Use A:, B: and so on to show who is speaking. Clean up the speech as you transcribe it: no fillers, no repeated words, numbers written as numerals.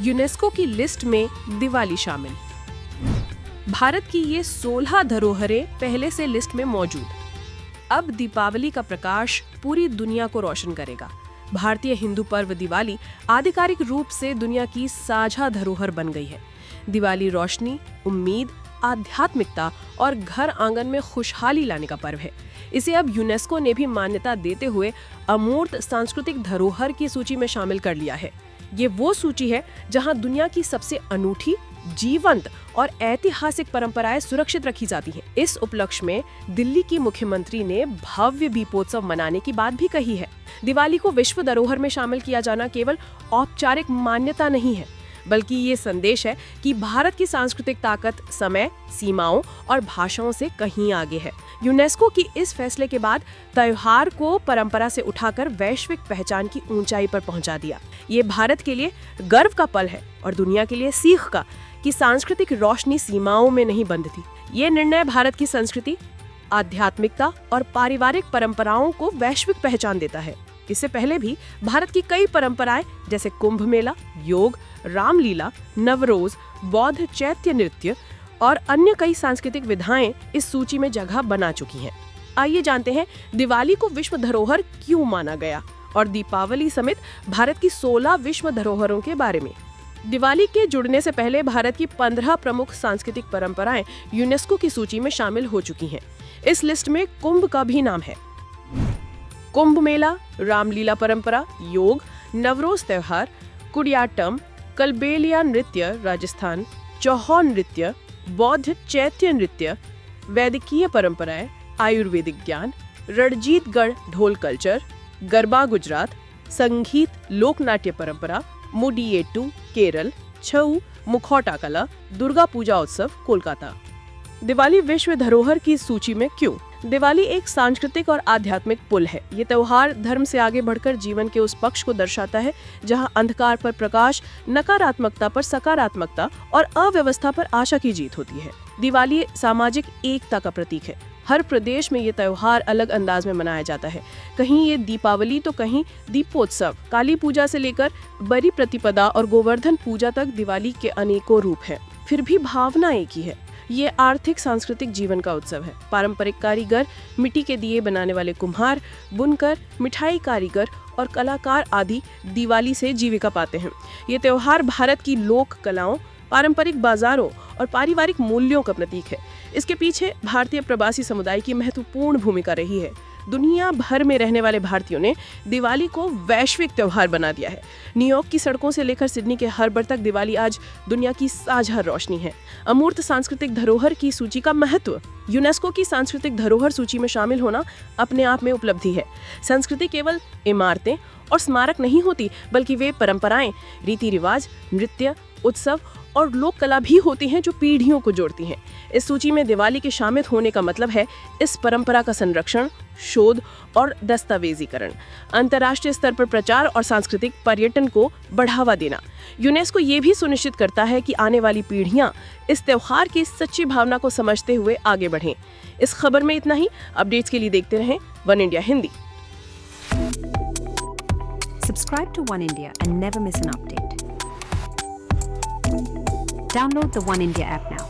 A: UNESCO की list में दिवाली शामिल। भारत की ये 16 धरोहरें पहले से लिस्ट में मौजूद। अब दीपावली का प्रकाश पूरी दुनिया को रोशन करेगा। भारतीय हिंदू पर्व दिवाली आधिकारिक रूप से दुनिया की साझा धरोहर बन गई है। दिवाली रोशनी, उम्मीद, आध्यात्मिकता और घर आंगन में खुशहाली लाने का पर्व है। इसे अब यूनेस्को ने भी मान्यता देते हुए अमूर्त सांस्कृतिक धरोहर की सूची में शामिल कर लिया है। ये वो सूची है जहां दुनिया की सबसे अनूठी, जीवंत और ऐतिहासिक परंपराएं सुरक्षित रखी जाती हैं। इस उपलक्ष्य में दिल्ली की मुख्यमंत्री ने भव्य दीपोत्सव मनाने की बात भी कही है। दिवाली को विश्व धरोहर में शामिल किया जाना केवल औपचारिक मान्यता नहीं है, बल्कि ये संदेश है कि भारत की सांस्कृतिक ताकत समय, सीमाओं और भाषाओं से कहीं आगे है। यूनेस्को की इस फैसले के बाद त्योहार को परंपरा से उठाकर वैश्विक पहचान की ऊंचाई पर पहुंचा दिया। ये भारत के लिए गर्व का पल है और दुनिया के लिए सीख का कि सांस्कृतिक रोशनी सीमाओं में नहीं बंद थी। ये निर्णय भारत की संस्कृति, आध्यात्मिकता और पारिवारिक परंपराओं को वैश्विक पहचान देता है। इससे पहले भी भारत की कई परंपराएं जैसे कुंभ मेला, योग, रामलीला, नवरोज, बौद्ध चैत्य नृत्य और अन्य कई सांस्कृतिक विधाएं इस सूची में जगह बना चुकी हैं। आइए जानते हैं दिवाली को विश्व धरोहर क्यों माना गया और दीपावली समेत भारत की 16 विश्व धरोहरों के बारे में। दिवाली के जुड़ने से पहले भारत की 15 प्रमुख सांस्कृतिक परंपराएं यूनेस्को की सूची में शामिल हो चुकी हैं। इस लिस्ट में कुंभ का भी नाम है। कुंभ मेला, रामलीला परंपरा, योग, नवरोज त्योहार, कुडियाट्टम, कलबेलिया नृत्य राजस्थान, चौहान नृत्य, बौद्ध चैत्य नृत्य, वैदिकीय परंपराएं, आयुर्वेदिक ज्ञान, रणजीतगढ़ ढोल कल्चर, गरबा गुजरात, संगीत लोकनाट्य परंपरा, मुडियेट्टू केरल, छऊ मुखौटा कला, दुर्गा पूजा उत्सव कोलकाता। दिवाली विश्व धरोहर की सूची में क्यों? दिवाली एक सांस्कृतिक और आध्यात्मिक पुल है। ये त्योहार धर्म से आगे बढ़कर जीवन के उस पक्ष को दर्शाता है जहां अंधकार पर प्रकाश, नकारात्मकता पर सकारात्मकता और अव्यवस्था पर आशा की जीत होती है। दिवाली सामाजिक एकता का प्रतीक है। हर प्रदेश में ये त्योहार अलग अंदाज में मनाया जाता है। कहीं ये दीपावली तो कहीं दीपोत्सव। काली पूजा से लेकर बड़ी प्रतिपदा और गोवर्धन पूजा तक दिवाली के अनेकों रूप हैं। फिर भी भावना एक ही है। ये आर्थिक सांस्कृतिक जीवन का उत्सव है। पारंपरिक कारीगर, मिट्टी के दिए बनाने वाले कुम्हार, बुनकर, मिठाई कारीगर और कलाकार आदि दिवाली से जीविका पाते हैं। ये त्योहार भारत की लोक कलाओं, पारंपरिक बाजारों और पारिवारिक मूल्यों का प्रतीक है। इसके पीछे भारतीय प्रवासी समुदाय की महत्वपूर्ण भूमिका रही है। दुनिया भर में रहने वाले भारतीयों ने दिवाली को वैश्विक त्योहार बना दिया है। न्यूयॉर्क की सड़कों से लेकर सिडनी के हर्बर तक दिवाली आज दुनिया की साझा रोशनी है। अमूर्त सांस्कृतिक धरोहर की सूची का महत्व। यूनेस्को की सांस्कृतिक धरोहर सूची में शामिल होना अपने आप में उपलब्धि है। संस्कृति केवल इमारतें और स्मारक नहीं होती, बल्कि वे परंपराएं, रीति रिवाज, नृत्य, उत्सव और लोक कला भी होती हैं जो पीढ़ियों को जोड़ती हैं। इस सूची में दिवाली के शामिल होने का मतलब है इस परंपरा का संरक्षण, शोध और दस्तावेजीकरण, अंतर्राष्ट्रीय स्तर पर प्रचार और सांस्कृतिक पर्यटन को बढ़ावा देना। यूनेस्को ये भी सुनिश्चित करता है कि आने वाली पीढ़ियां इस त्योहार की सच्ची भावना को समझते हुए आगे बढ़ें। इस खबर में इतना ही। अपडेट्स के लिए देखते रहें one India Hindi.
B: Subscribe to One India and never miss an update. Download the One India app now.